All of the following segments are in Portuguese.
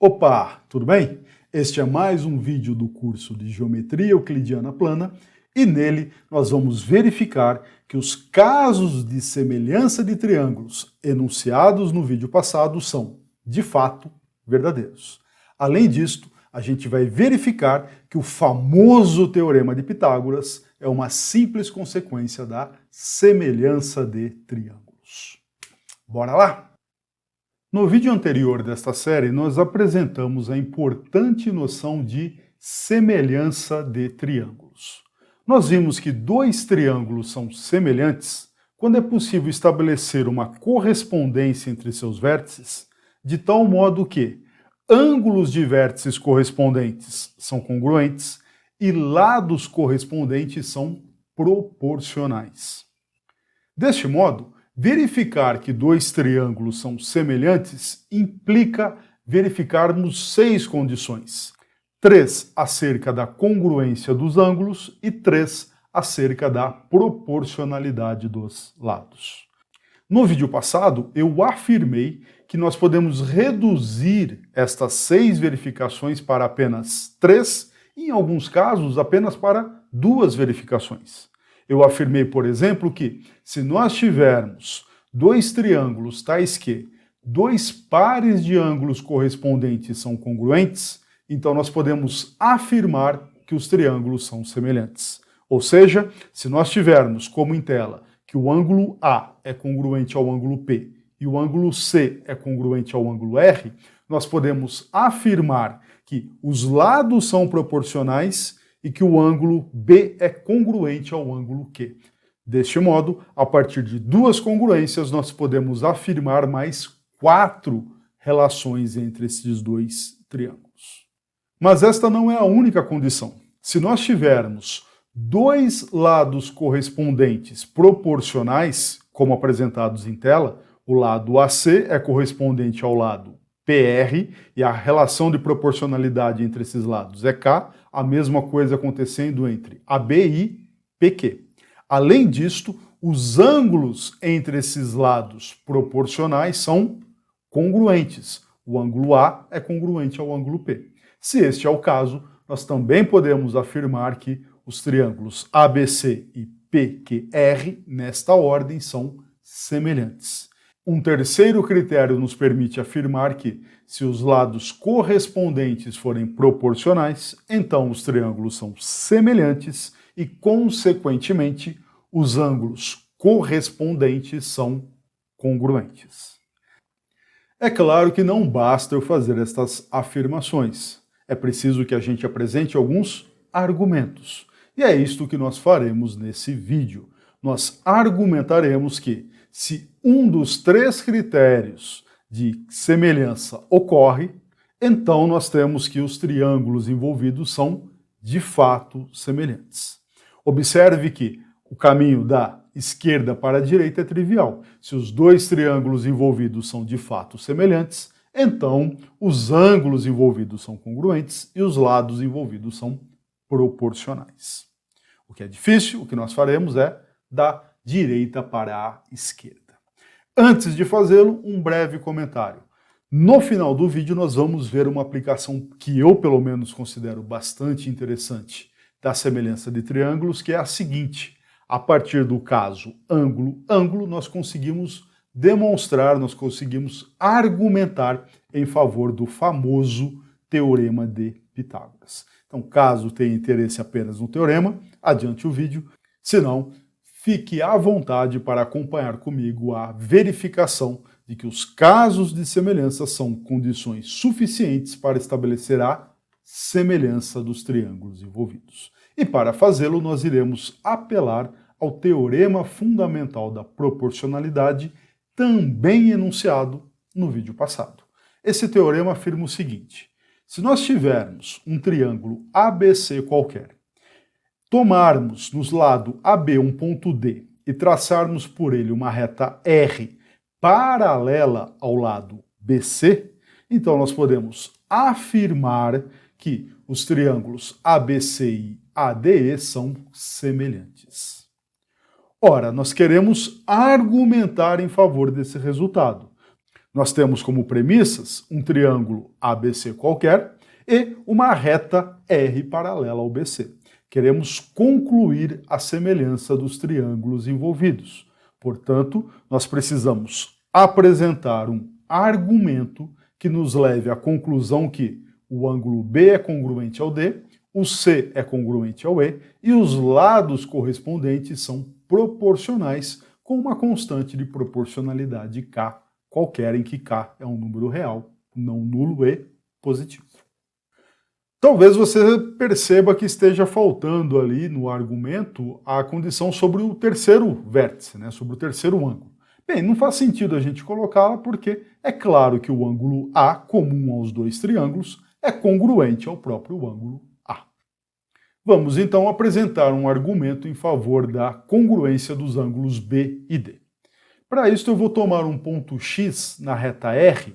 Opa, tudo bem? Este é mais um vídeo do curso de Geometria Euclidiana Plana e nele nós vamos verificar que os casos de semelhança de triângulos enunciados no vídeo passado são, de fato, verdadeiros. Além disto, a gente vai verificar que o famoso Teorema de Pitágoras é uma simples consequência da semelhança de triângulos. Bora lá? No vídeo anterior desta série, nós apresentamos a importante noção de semelhança de triângulos. Nós vimos que dois triângulos são semelhantes quando é possível estabelecer uma correspondência entre seus vértices, de tal modo que ângulos de vértices correspondentes são congruentes e lados correspondentes são proporcionais. Deste modo, verificar que dois triângulos são semelhantes implica verificarmos 6 condições. 3 acerca da congruência dos ângulos e 3 acerca da proporcionalidade dos lados. No vídeo passado, eu afirmei que nós podemos reduzir estas 6 verificações para apenas 3 e, em alguns casos, apenas para 2 verificações. Eu afirmei, por exemplo, que se nós tivermos dois triângulos tais que dois pares de ângulos correspondentes são congruentes, então nós podemos afirmar que os triângulos são semelhantes. Ou seja, se nós tivermos como em tela que o ângulo A é congruente ao ângulo P e o ângulo C é congruente ao ângulo R, nós podemos afirmar que os lados são proporcionais e que o ângulo B é congruente ao ângulo Q. Deste modo, a partir de 2 congruências, nós podemos afirmar mais 4 relações entre esses dois triângulos. Mas esta não é a única condição. Se nós tivermos 2 lados correspondentes proporcionais, como apresentados em tela, o lado AC é correspondente ao lado PR e a relação de proporcionalidade entre esses lados é K, a mesma coisa acontecendo entre AB e PQ. Além disto, os ângulos entre esses lados proporcionais são congruentes. O ângulo A é congruente ao ângulo P. Se este é o caso, nós também podemos afirmar que os triângulos ABC e PQR, nesta ordem, são semelhantes. Um terceiro critério nos permite afirmar que, se os lados correspondentes forem proporcionais, então os triângulos são semelhantes e, consequentemente, os ângulos correspondentes são congruentes. É claro que não basta eu fazer estas afirmações. É preciso que a gente apresente alguns argumentos. E é isto que nós faremos nesse vídeo. Nós argumentaremos que, se um dos 3 critérios de semelhança ocorre, então nós temos que os triângulos envolvidos são, de fato, semelhantes. Observe que o caminho da esquerda para a direita é trivial. Se os 2 triângulos envolvidos são, de fato, semelhantes, então os ângulos envolvidos são congruentes e os lados envolvidos são proporcionais. O que é difícil, o que nós faremos é da direita para a esquerda. Antes de fazê-lo, um breve comentário. No final do vídeo nós vamos ver uma aplicação que eu, pelo menos, considero bastante interessante da semelhança de triângulos, que é a seguinte. A partir do caso ângulo, nós conseguimos demonstrar, nós conseguimos argumentar em favor do famoso Teorema de Pitágoras. Então, caso tenha interesse apenas no teorema, adiante o vídeo. Se não, fique à vontade para acompanhar comigo a verificação de que os casos de semelhança são condições suficientes para estabelecer a semelhança dos triângulos envolvidos. E para fazê-lo, nós iremos apelar ao teorema fundamental da proporcionalidade, também enunciado no vídeo passado. Esse teorema afirma o seguinte: se nós tivermos um triângulo ABC qualquer, tomarmos nos lados AB um ponto D e traçarmos por ele uma reta R paralela ao lado BC, então nós podemos afirmar que os triângulos ABC e ADE são semelhantes. Ora, nós queremos argumentar em favor desse resultado. Nós temos como premissas um triângulo ABC qualquer e uma reta R paralela ao BC. Queremos concluir a semelhança dos triângulos envolvidos. Portanto, nós precisamos apresentar um argumento que nos leve à conclusão que o ângulo B é congruente ao D, o C é congruente ao E e os lados correspondentes são proporcionais com uma constante de proporcionalidade K, qualquer em que K é um número real, não nulo e positivo. Talvez você perceba que esteja faltando ali no argumento a condição sobre o terceiro vértice, né, sobre o terceiro ângulo. Bem, não faz sentido a gente colocá-la porque é claro que o ângulo A, comum aos dois triângulos, é congruente ao próprio ângulo A. Vamos então apresentar um argumento em favor da congruência dos ângulos B e D. Para isso eu vou tomar um ponto X na reta R,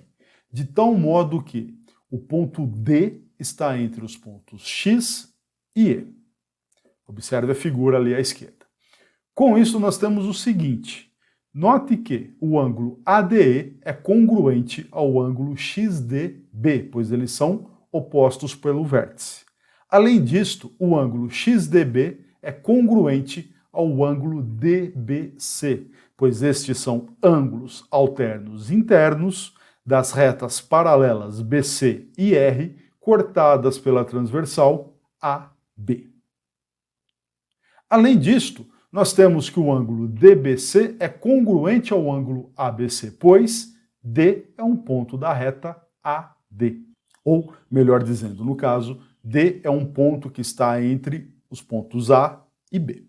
de tal modo que o ponto D está entre os pontos X e E. Observe a figura ali à esquerda. Com isso nós temos o seguinte, note que o ângulo ADE é congruente ao ângulo XDB, pois eles são opostos pelo vértice. Além disto, o ângulo XDB é congruente ao ângulo DBC, pois estes são ângulos alternos internos das retas paralelas BC e R, cortadas pela transversal AB. Além disto, nós temos que o ângulo DBC é congruente ao ângulo ABC, pois D é um ponto da reta AD. Ou, melhor dizendo, no caso, D é um ponto que está entre os pontos A e B.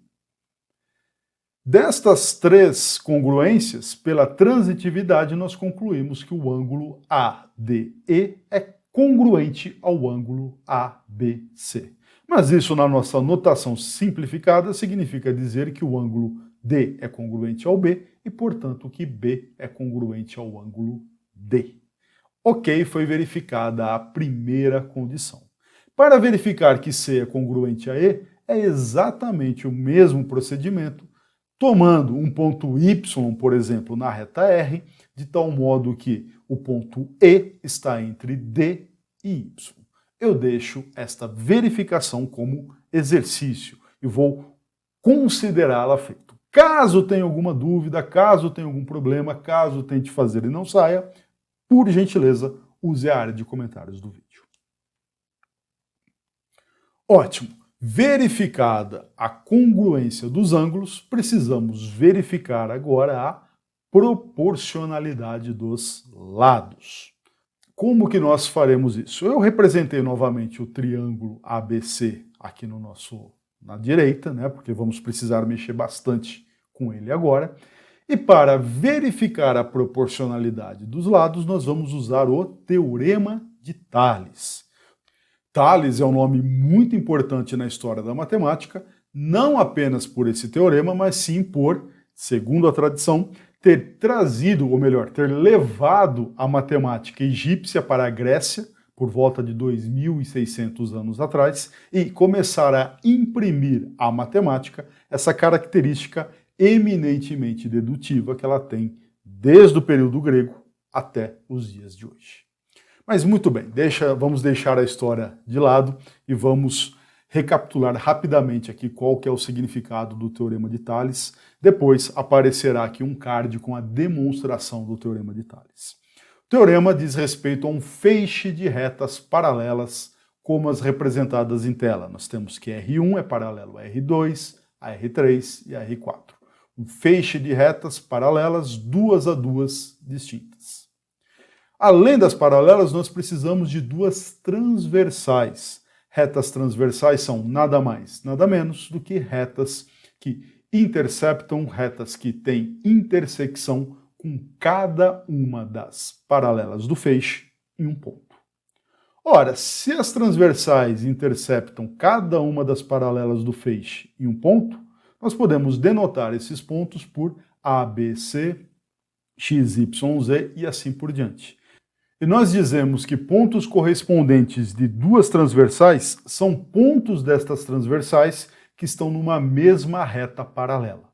Destas três congruências, pela transitividade, nós concluímos que o ângulo ADE é congruente ao ângulo ABC. Mas isso, na nossa notação simplificada, significa dizer que o ângulo D é congruente ao B e, portanto, que B é congruente ao ângulo D. Ok, foi verificada a primeira condição. Para verificar que C é congruente a E, é exatamente o mesmo procedimento, tomando um ponto Y, por exemplo, na reta R, de tal modo que o ponto E está entre D e Y. Eu deixo esta verificação como exercício e vou considerá-la feita. Caso tenha alguma dúvida, caso tenha algum problema, caso tente fazer e não saia, por gentileza, use a área de comentários do vídeo. Ótimo! Verificada a congruência dos ângulos, precisamos verificar agora a proporcionalidade dos lados. Como que nós faremos isso? Eu representei novamente o triângulo ABC aqui na direita, né, porque vamos precisar mexer bastante com ele agora. E para verificar a proporcionalidade dos lados, nós vamos usar o Teorema de Tales. Tales é um nome muito importante na história da matemática, não apenas por esse teorema, mas sim por, segundo a tradição, ter trazido, ou melhor, ter levado a matemática egípcia para a Grécia, por volta de 2.600 anos atrás, e começar a imprimir à matemática essa característica eminentemente dedutiva que ela tem desde o período grego até os dias de hoje. Mas muito bem, vamos deixar a história de lado e vamos recapitular rapidamente aqui qual que é o significado do Teorema de Tales. Depois aparecerá aqui um card com a demonstração do Teorema de Tales. O teorema diz respeito a um feixe de retas paralelas, como as representadas em tela. Nós temos que R1 é paralelo a R2, a R3 e a R4. Um feixe de retas paralelas, duas a duas distintas. Além das paralelas, nós precisamos de duas transversais. Retas transversais são nada mais, nada menos do que retas que interceptam, retas que têm intersecção com cada uma das paralelas do feixe em um ponto. Ora, se as transversais interceptam cada uma das paralelas do feixe em um ponto, nós podemos denotar esses pontos por A, B, C, X, Y, Z e assim por diante. E nós dizemos que pontos correspondentes de duas transversais são pontos destas transversais que estão numa mesma reta paralela.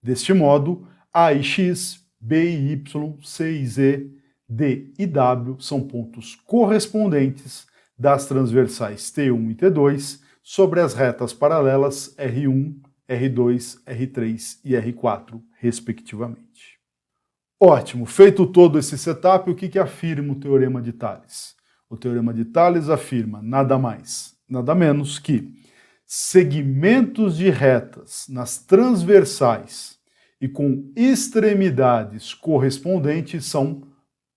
Deste modo, A e X, B e Y, C e Z D e W são pontos correspondentes das transversais T1 e T2 sobre as retas paralelas R1, R2, R3 e R4, respectivamente. Ótimo, feito todo esse setup, o que afirma o Teorema de Tales? O Teorema de Tales afirma nada mais, nada menos que segmentos de retas nas transversais e com extremidades correspondentes são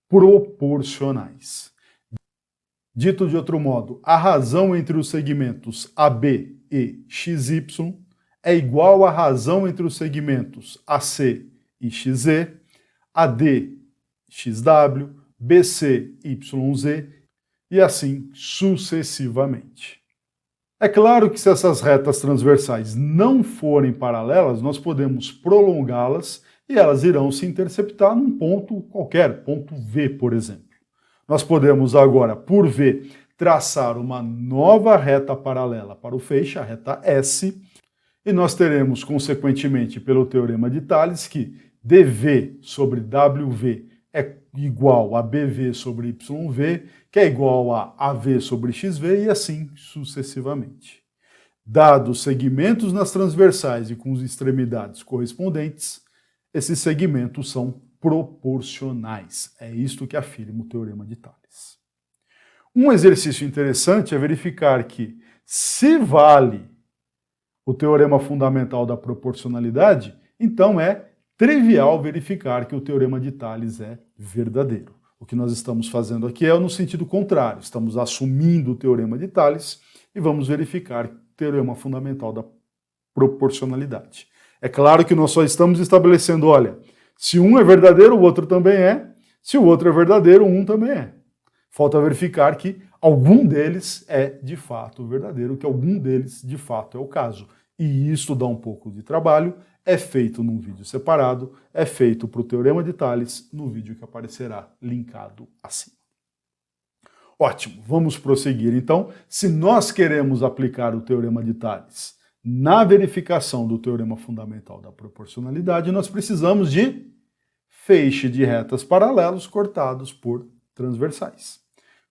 proporcionais. Dito de outro modo, a razão entre os segmentos AB e XY é igual à razão entre os segmentos AC e XZ, AD, XW, BC, YZ e assim sucessivamente. É claro que se essas retas transversais não forem paralelas, nós podemos prolongá-las e elas irão se interceptar num ponto qualquer, ponto V, por exemplo. Nós podemos agora, por V, traçar uma nova reta paralela para o feixe, a reta S, e nós teremos, consequentemente, pelo Teorema de Tales, que dV sobre WV é igual a BV sobre YV, que é igual a AV sobre XV, e assim sucessivamente. Dados segmentos nas transversais e com as extremidades correspondentes, esses segmentos são proporcionais. É isto que afirma o Teorema de Tales. Um exercício interessante é verificar que, se vale o teorema fundamental da proporcionalidade, então é trivial verificar que o Teorema de Tales é verdadeiro. O que nós estamos fazendo aqui é no sentido contrário. Estamos assumindo o Teorema de Tales e vamos verificar o Teorema fundamental da proporcionalidade. É claro que nós só estamos estabelecendo, olha, se um é verdadeiro, o outro também é. Se o outro é verdadeiro, um também é. Falta verificar que algum deles é de fato verdadeiro, que algum deles de fato é o caso. E isso dá um pouco de trabalho, é feito num vídeo separado, é feito para o Teorema de Tales no vídeo que aparecerá linkado acima. Ótimo, vamos prosseguir então. Se nós queremos aplicar o Teorema de Tales na verificação do Teorema fundamental da proporcionalidade, nós precisamos de feixe de retas paralelos cortados por transversais.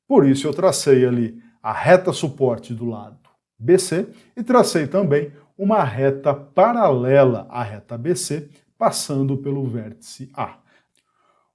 Por isso eu tracei ali a reta suporte do lado BC e tracei também uma reta paralela à reta BC, passando pelo vértice A.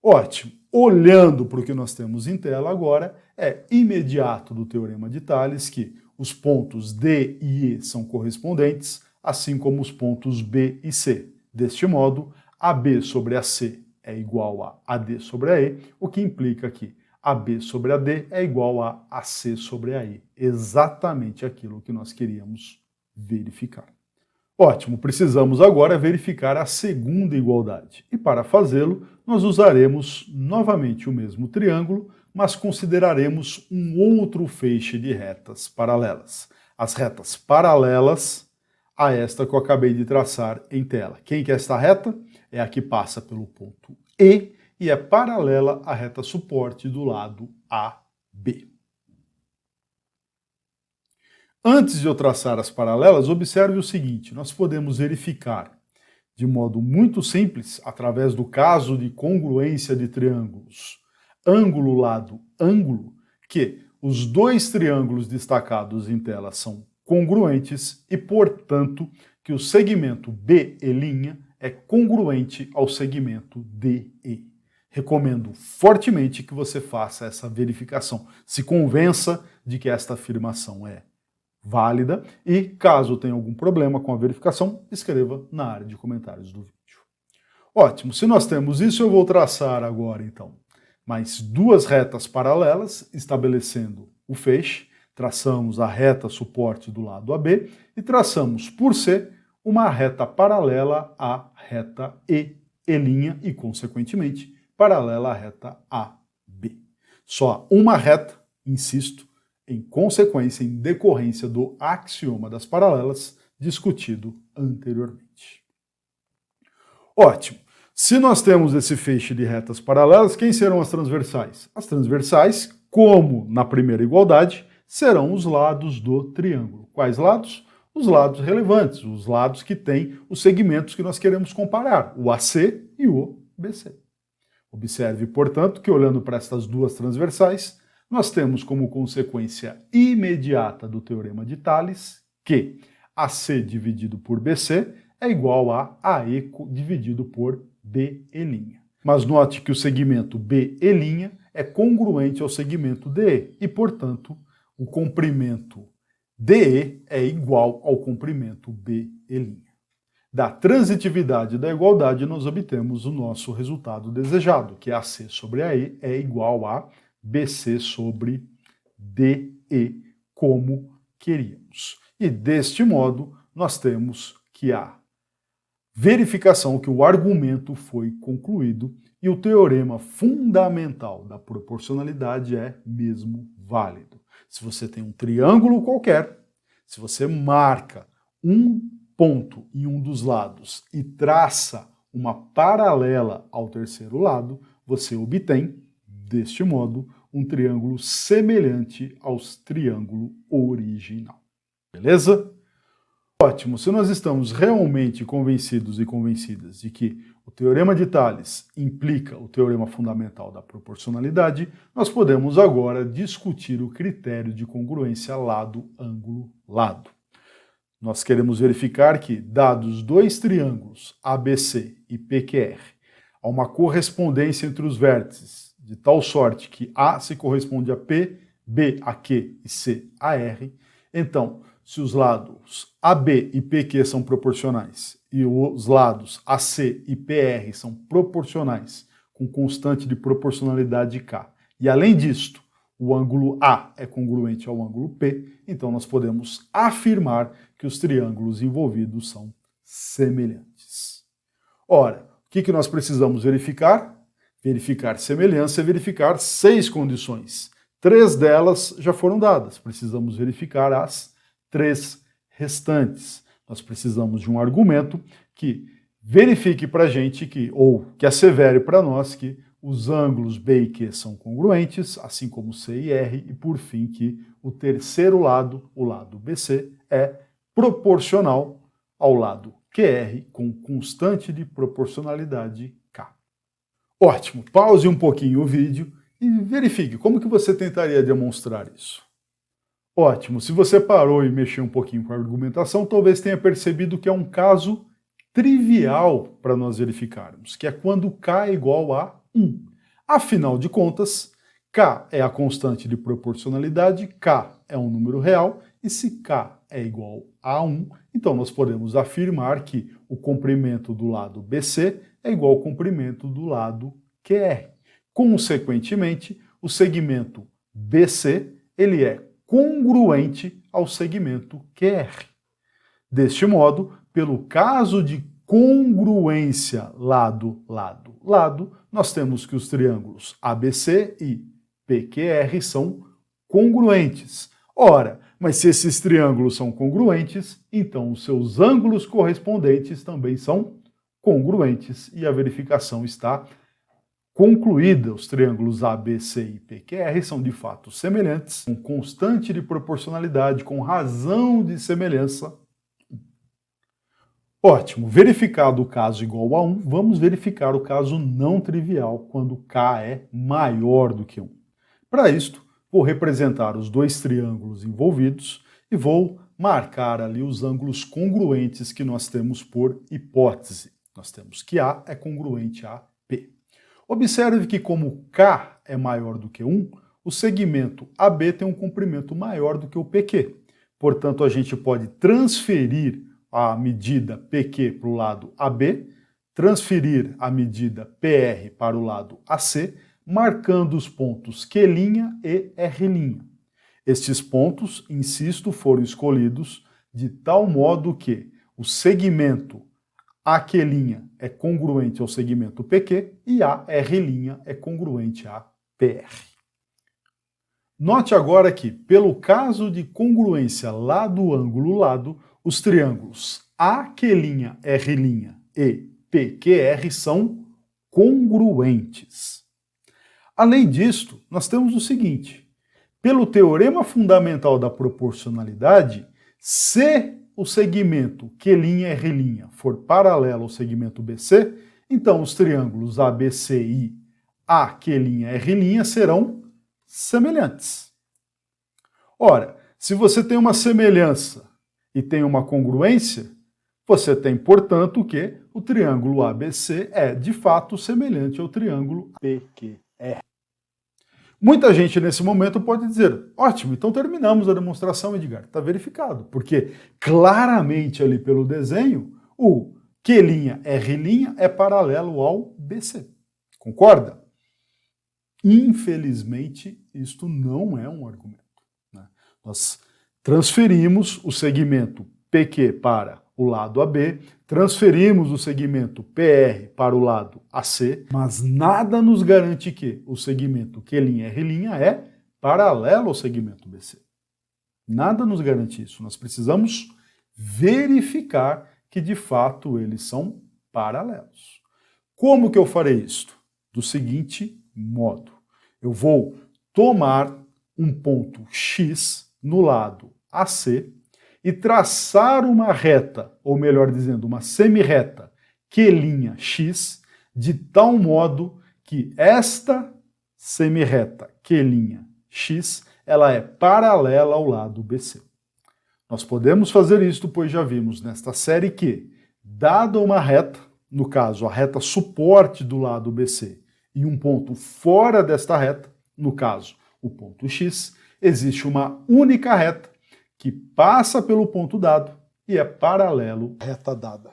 Ótimo! Olhando para o que nós temos em tela agora, é imediato do Teorema de Tales que os pontos D e E são correspondentes, assim como os pontos B e C. Deste modo, AB sobre AC é igual a AD sobre AE, o que implica que AB sobre AD é igual a AC sobre AE. Exatamente aquilo que nós queríamos verificar. Ótimo, precisamos agora verificar a segunda igualdade. E para fazê-lo, nós usaremos novamente o mesmo triângulo, mas consideraremos um outro feixe de retas paralelas. As retas paralelas a esta que eu acabei de traçar em tela. Quem que é esta reta? É a que passa pelo ponto E e é paralela à reta suporte do lado AB. Antes de eu traçar as paralelas, observe o seguinte, nós podemos verificar de modo muito simples, através do caso de congruência de triângulos, ângulo, lado, ângulo, que os dois triângulos destacados em tela são congruentes e, portanto, que o segmento BE' é congruente ao segmento DE. Recomendo fortemente que você faça essa verificação, se convença de que esta afirmação é válida e, caso tenha algum problema com a verificação, escreva na área de comentários do vídeo. Ótimo, se nós temos isso, eu vou traçar agora, então, mais duas retas paralelas, estabelecendo o feixe, traçamos a reta suporte do lado AB e traçamos, por C, uma reta paralela à reta E' e, consequentemente, paralela à reta AB. Só uma reta, insisto, em consequência, em decorrência do axioma das paralelas discutido anteriormente. Ótimo! Se nós temos esse feixe de retas paralelas, quem serão as transversais? As transversais, como na primeira igualdade, serão os lados do triângulo. Quais lados? Os lados relevantes, os lados que têm os segmentos que nós queremos comparar, o AC e o BC. Observe, portanto, que olhando para estas duas transversais, nós temos como consequência imediata do teorema de Tales que AC dividido por BC é igual a AE dividido por BE'. Mas note que o segmento BE' é congruente ao segmento DE e, portanto, o comprimento DE é igual ao comprimento BE'. Da transitividade da igualdade, nós obtemos o nosso resultado desejado, que AC sobre AE é igual a BC sobre DE, como queríamos. E deste modo, nós temos que a verificação que o argumento foi concluído e o teorema fundamental da proporcionalidade é mesmo válido. Se você tem um triângulo qualquer, se você marca um ponto em um dos lados e traça uma paralela ao terceiro lado, você obtém, deste modo, um triângulo semelhante ao triângulo original. Beleza? Ótimo, se nós estamos realmente convencidos e convencidas de que o teorema de Tales implica o teorema fundamental da proporcionalidade, nós podemos agora discutir o critério de congruência lado-ângulo-lado. Nós queremos verificar que, dados dois triângulos ABC e PQR, há uma correspondência entre os vértices, de tal sorte que A se corresponde a P, B a Q e C a R, então, se os lados AB e PQ são proporcionais e os lados AC e PR são proporcionais com constante de proporcionalidade K, e além disto, o ângulo A é congruente ao ângulo P, então nós podemos afirmar que os triângulos envolvidos são semelhantes. Ora, o que nós precisamos verificar? Verificar semelhança é verificar 6 condições. 3 delas já foram dadas, precisamos verificar as 3 restantes. Nós precisamos de um argumento que verifique para a gente que, ou que assevere para nós que os ângulos B e Q são congruentes, assim como C e R, e por fim que o terceiro lado, o lado BC, é proporcional ao lado QR com constante de proporcionalidade K. Ótimo, pause um pouquinho o vídeo e verifique como que você tentaria demonstrar isso. Ótimo, se você parou e mexeu um pouquinho com a argumentação, talvez tenha percebido que é um caso trivial para nós verificarmos, que é quando K é igual a 1. Afinal de contas, K é a constante de proporcionalidade, K é um número real, e se K é igual a 1, então nós podemos afirmar que o comprimento do lado BC é igual ao comprimento do lado QR. Consequentemente, o segmento BC ele é congruente ao segmento QR. Deste modo, pelo caso de congruência lado-lado-lado, nós temos que os triângulos ABC e PQR são congruentes. Ora, mas se esses triângulos são congruentes, então os seus ângulos correspondentes também são congruentes e a verificação está concluída. Os triângulos ABC e PQR são de fato semelhantes, com constante de proporcionalidade, com razão de semelhança. Ótimo, verificado o caso igual a 1, vamos verificar o caso não trivial, quando K é maior do que 1. Para isto, vou representar os dois triângulos envolvidos e vou marcar ali os ângulos congruentes que nós temos por hipótese. Nós temos que A é congruente a P. Observe que como K é maior do que 1, o segmento AB tem um comprimento maior do que o PQ. Portanto, a gente pode transferir a medida PQ para o lado AB, transferir a medida PR para o lado AC, marcando os pontos Q' e R'. Estes pontos, insisto, foram escolhidos de tal modo que o segmento AQ' é congruente ao segmento PQ e a R' é congruente a PR. Note agora que, pelo caso de congruência lado-ângulo-lado, os triângulos AQ', R' e PQR são congruentes. Além disto, nós temos o seguinte: pelo teorema fundamental da proporcionalidade, se o segmento Q', R' for paralelo ao segmento BC, então os triângulos ABCI, AQ'R' serão semelhantes. Ora, se você tem uma semelhança e tem uma congruência, você tem, portanto, que o triângulo ABC é, de fato, semelhante ao triângulo PQR. Muita gente, nesse momento, pode dizer, ótimo, então terminamos a demonstração, Edgar. Está verificado, porque claramente ali pelo desenho, o Q'R' é paralelo ao BC. Concorda? Infelizmente, isto não é um argumento. Nós transferimos o segmento PQ para o lado AB, transferimos o segmento PR para o lado AC, mas nada nos garante que o segmento Q'R' é paralelo ao segmento BC. Nada nos garante isso. Nós precisamos verificar que de fato eles são paralelos. Como que eu farei isto? Do seguinte modo. Eu vou tomar um ponto X no lado AC e traçar uma reta, ou melhor dizendo, uma semirreta Q'X, de tal modo que esta semirreta Q'X, ela é paralela ao lado BC. Nós podemos fazer isto, pois já vimos nesta série que, dada uma reta, no caso a reta suporte do lado BC, e um ponto fora desta reta, no caso o ponto X, existe uma única reta que passa pelo ponto dado e é paralelo à reta dada.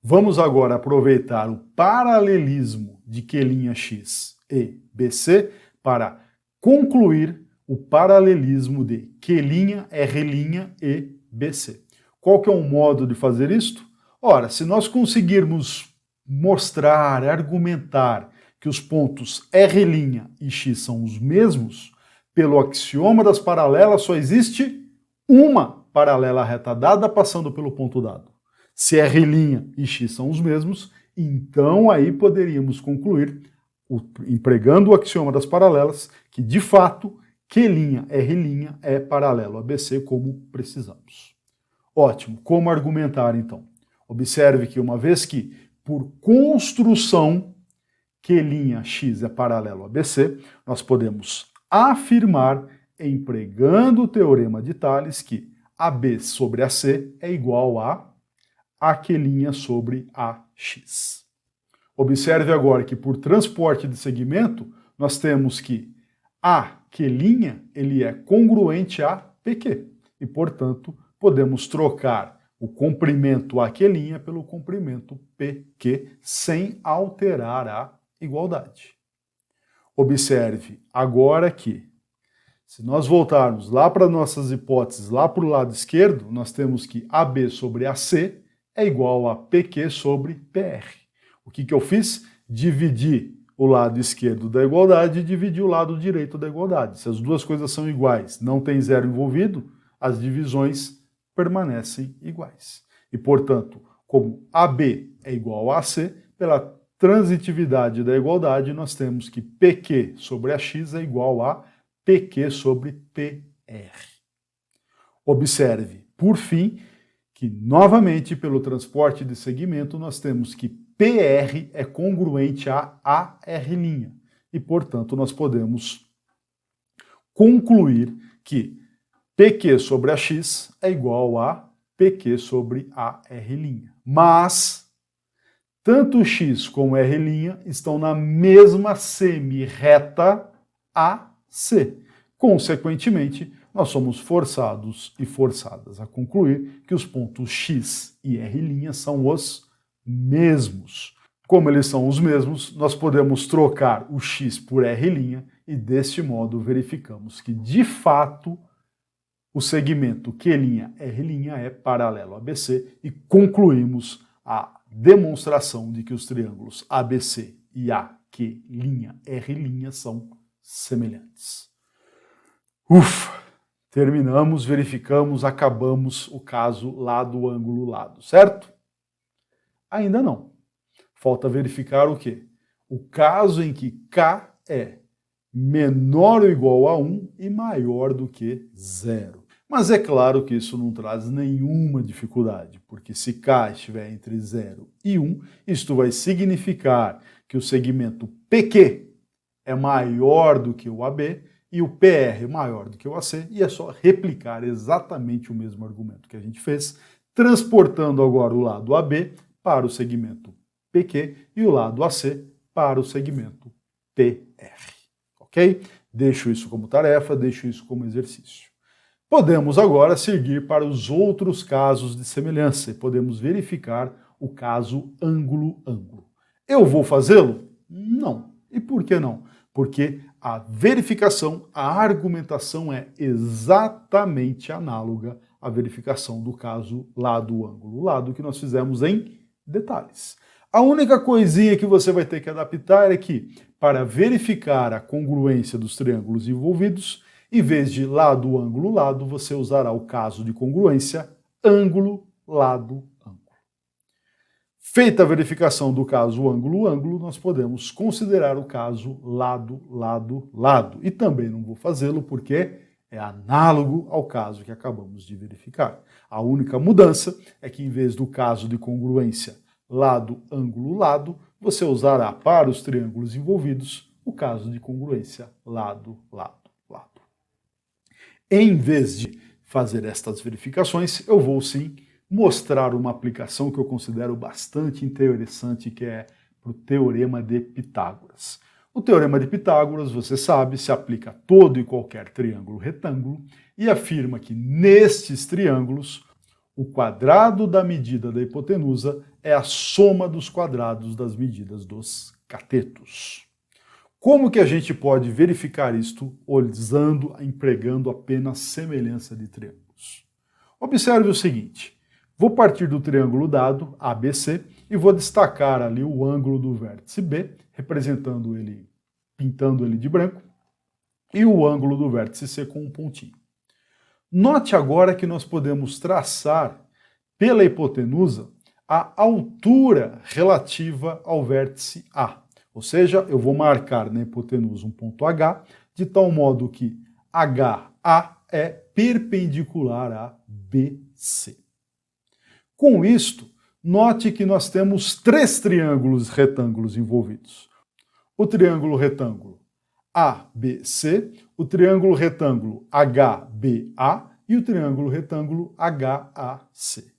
Vamos agora aproveitar o paralelismo de Q'X e BC para concluir o paralelismo de Q'R' e BC. Qual que é um modo de fazer isto? Ora, se nós conseguirmos mostrar, argumentar que os pontos R' e X são os mesmos, pelo axioma das paralelas só existe uma paralela reta dada passando pelo ponto dado. Se R' e X são os mesmos, então aí poderíamos concluir, empregando o axioma das paralelas, que de fato Q'R' é paralelo a BC como precisamos. Ótimo, como argumentar então? Observe que uma vez que, por construção, Q'X é paralelo a BC, nós podemos afirmar, empregando o teorema de Tales, que AB sobre AC é igual a AQ' sobre AX. Observe agora que por transporte de segmento, nós temos que AQ' ele é congruente a PQ, e portanto podemos trocar o comprimento AQ' pelo comprimento PQ sem alterar a igualdade. Observe agora que, se nós voltarmos lá para nossas hipóteses, lá para o lado esquerdo, nós temos que AB sobre AC é igual a PQ sobre PR. O que eu fiz? Dividi o lado esquerdo da igualdade e dividi o lado direito da igualdade. Se as duas coisas são iguais, não tem zero envolvido, as divisões permanecem iguais. E, portanto, como AB é igual a AC, pela transitividade da igualdade, nós temos que PQ sobre AX é igual a PQ sobre PR. Observe, por fim, que novamente pelo transporte de segmento nós temos que PR é congruente a AR', e portanto nós podemos concluir que PQ sobre AX é igual a PQ sobre AR'. Mas tanto X como R' estão na mesma semirreta AC. Consequentemente, nós somos forçados e forçadas a concluir que os pontos X e R' são os mesmos. Como eles são os mesmos, nós podemos trocar o X por R' e deste modo verificamos que, de fato, o segmento Q'R' é paralelo a BC e concluímos a demonstração de que os triângulos ABC e AQ'R' são semelhantes. Ufa! Terminamos, verificamos, acabamos o caso lado, ângulo, lado, certo? Ainda não. Falta verificar o quê? O caso em que K é menor ou igual a 1 e maior do que 0. Mas é claro que isso não traz nenhuma dificuldade, porque se K estiver entre 0 e 1, isto vai significar que o segmento PQ é maior do que o AB e o PR é maior do que o AC, e é só replicar exatamente o mesmo argumento que a gente fez, transportando agora o lado AB para o segmento PQ e o lado AC para o segmento PR. Ok? Deixo isso como tarefa, deixo isso como exercício. Podemos agora seguir para os outros casos de semelhança e podemos verificar o caso ângulo-ângulo. Eu vou fazê-lo? Não. E por que não? Porque a verificação, a argumentação é exatamente análoga à verificação do caso lado-ângulo, lado que nós fizemos em detalhes. A única coisinha que você vai ter que adaptar é que, para verificar a congruência dos triângulos envolvidos, em vez de lado, ângulo, lado, você usará o caso de congruência ângulo, lado, ângulo. Feita a verificação do caso ângulo, ângulo, nós podemos considerar o caso lado, lado, lado. E também não vou fazê-lo porque é análogo ao caso que acabamos de verificar. A única mudança é que, em vez do caso de congruência lado, ângulo, lado, você usará para os triângulos envolvidos o caso de congruência lado, lado, lado. Em vez de fazer estas verificações, eu vou sim mostrar uma aplicação que eu considero bastante interessante, que é para o Teorema de Pitágoras. O Teorema de Pitágoras, você sabe, se aplica a todo e qualquer triângulo retângulo e afirma que nestes triângulos o quadrado da medida da hipotenusa é a soma dos quadrados das medidas dos catetos. Como que a gente pode verificar isto empregando apenas semelhança de triângulos? Observe o seguinte, vou partir do triângulo dado, ABC, e vou destacar ali o ângulo do vértice B, representando ele, pintando ele de branco, e o ângulo do vértice C com um pontinho. Note agora que nós podemos traçar pela hipotenusa a altura relativa ao vértice A. Ou seja, eu vou marcar na hipotenusa um ponto H, de tal modo que HA é perpendicular a BC. Com isto, note que nós temos três triângulos retângulos envolvidos. O triângulo retângulo ABC, o triângulo retângulo HBA e o triângulo retângulo HAC.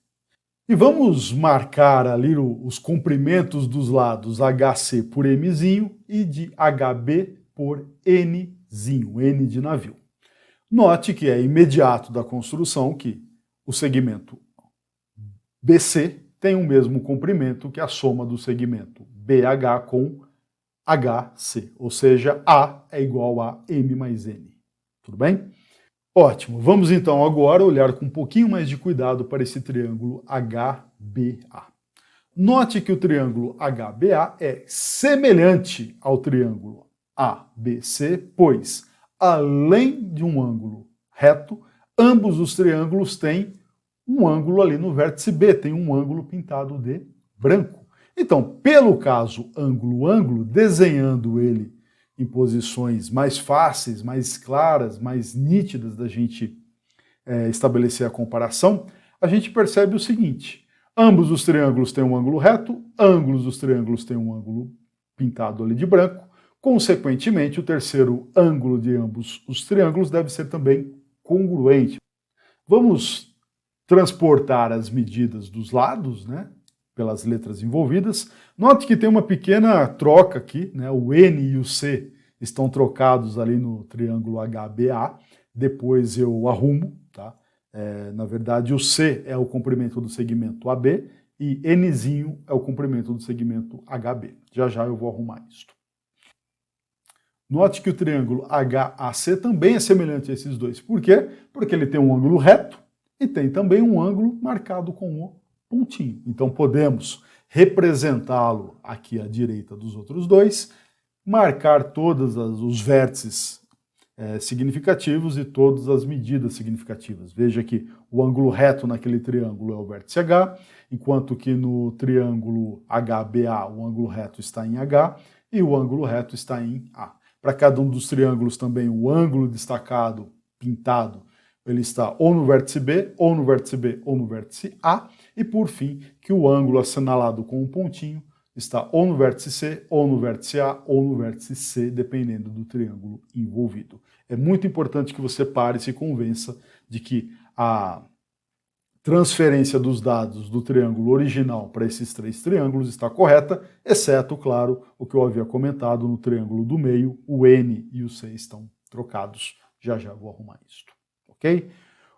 E vamos marcar ali os comprimentos dos lados HC por Mzinho e de HB por Nzinho, N de navio. Note que é imediato da construção que o segmento BC tem o mesmo comprimento que a soma do segmento BH com HC, ou seja, A é igual a M mais N. Tudo bem? Ótimo, vamos então agora olhar com um pouquinho mais de cuidado para esse triângulo HBA. Note que o triângulo HBA é semelhante ao triângulo ABC, pois, além de um ângulo reto, ambos os triângulos têm um ângulo ali no vértice B, tem um ângulo pintado de branco. Então, pelo caso ângulo-ângulo, desenhando ele em posições mais fáceis, mais claras, mais nítidas da gente estabelecer a comparação, a gente percebe o seguinte, ambos os triângulos têm um ângulo reto, ambos os triângulos têm um ângulo pintado ali de branco, consequentemente o terceiro ângulo de ambos os triângulos deve ser também congruente. Vamos transportar as medidas dos lados, né, pelas letras envolvidas. Note que tem uma pequena troca aqui, né? O N e o C estão trocados ali no triângulo HBA, depois eu arrumo, tá? Na verdade o C é o comprimento do segmento AB e Nzinho é o comprimento do segmento HB. Já já eu vou arrumar isto. Note que o triângulo HAC também é semelhante a esses dois. Por quê? Porque ele tem um ângulo reto e tem também um ângulo marcado com o pontinho. Então podemos representá-lo aqui à direita dos outros dois, marcar todos os vértices significativos e todas as medidas significativas. Veja que o ângulo reto naquele triângulo é o vértice H, enquanto que no triângulo HBA o ângulo reto está em H e o ângulo reto está em A. Para cada um dos triângulos também o ângulo destacado, pintado, ele está ou no vértice B, ou no vértice B, ou no vértice A, e por fim, que o ângulo assinalado com um pontinho está ou no vértice C, ou no vértice A, ou no vértice C, dependendo do triângulo envolvido. É muito importante que você pare e se convença de que a transferência dos dados do triângulo original para esses três triângulos está correta, exceto, claro, o que eu havia comentado no triângulo do meio, o N e o C estão trocados. Já já vou arrumar isso, ok?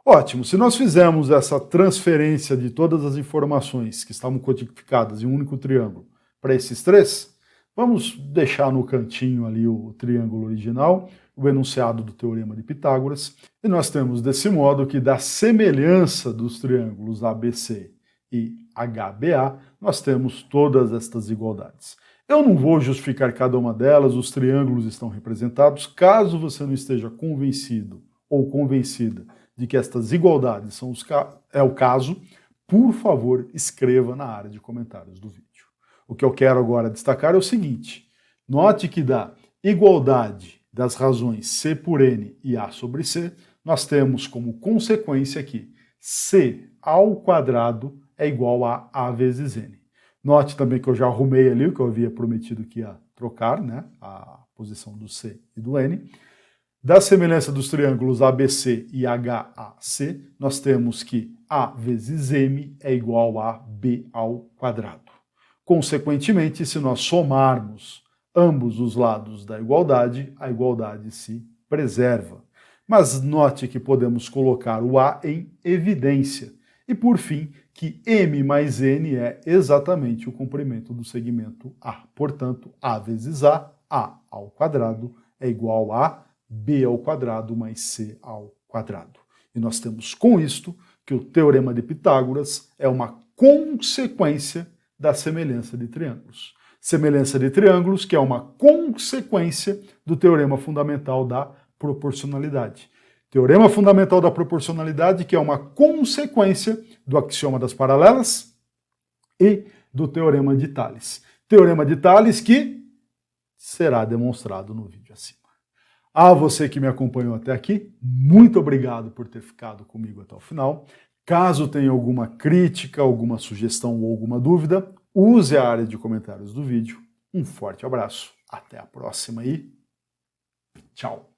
Ótimo, se nós fizermos essa transferência de todas as informações que estavam codificadas em um único triângulo para esses três, vamos deixar no cantinho ali o triângulo original, o enunciado do Teorema de Pitágoras, e nós temos desse modo que da semelhança dos triângulos ABC e HBA, nós temos todas estas igualdades. Eu não vou justificar cada uma delas, os triângulos estão representados. Caso você não esteja convencido ou convencida de que estas igualdades é o caso, por favor, escreva na área de comentários do vídeo. O que eu quero agora destacar é o seguinte: note que da igualdade das razões C por N e A sobre C, nós temos como consequência que C ao quadrado é igual a A vezes N. Note também que eu já arrumei ali o que eu havia prometido que ia trocar, né? A posição do C e do N. Da semelhança dos triângulos ABC e HAC, nós temos que A vezes M é igual a B ao quadrado. Consequentemente, se nós somarmos ambos os lados da igualdade, a igualdade se preserva. Mas note que podemos colocar o A em evidência. E, por fim, que M mais N é exatamente o comprimento do segmento A. Portanto, A vezes A ao quadrado, é igual a B ao quadrado mais C ao quadrado. E nós temos com isto que o Teorema de Pitágoras é uma consequência da semelhança de triângulos. Semelhança de triângulos que é uma consequência do Teorema Fundamental da Proporcionalidade. Teorema Fundamental da Proporcionalidade que é uma consequência do axioma das paralelas e do Teorema de Tales. Teorema de Tales que será demonstrado no vídeo acima. A você que me acompanhou até aqui, muito obrigado por ter ficado comigo até o final. Caso tenha alguma crítica, alguma sugestão ou alguma dúvida, use a área de comentários do vídeo. Um forte abraço, até a próxima e tchau!